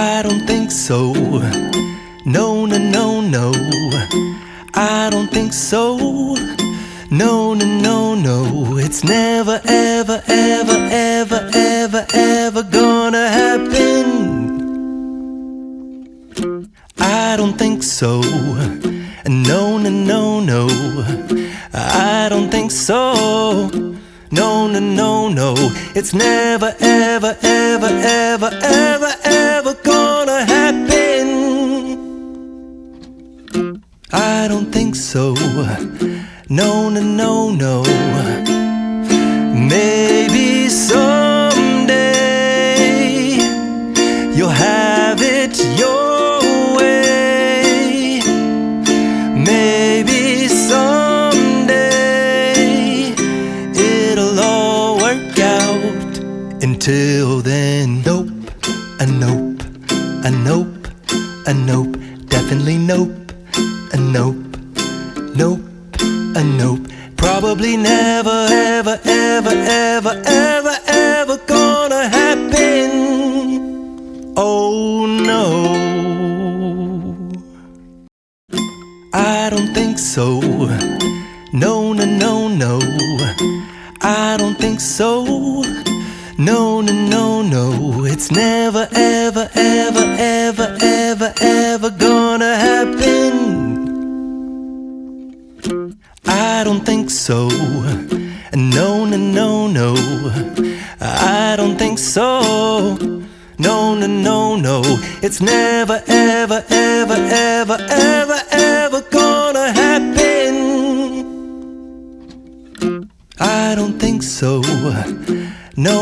I don't think so. No, no, no, no. I don't think so. No, no, no, no. It's never, ever, ever, ever, ever, ever gonna happen. I don't think so. No, no, no, no. I don't think so. No, no, no, no. It's never, ever, ever, ever, ever, ever gonna happen. I don't think so. No, no, no, no. Maybe someday you'll have it your way. Maybe someday it'll all work out. Until then, nope, a nope, a nope, a nope, definitely nope, a nope, nope, a nope. Probably never, ever, ever, ever, ever, ever gonna happen. Oh no, I don't think so. No, no, no, no. I don't think so. No, no, no, no. It's never, ever, ever, ever, ever, ever gonna happen. I don't think so. No, no, no, no. I don't think so. No, no, no, no. It's never, ever, ever, ever, ever, ever gonna happen. I don't think so. No.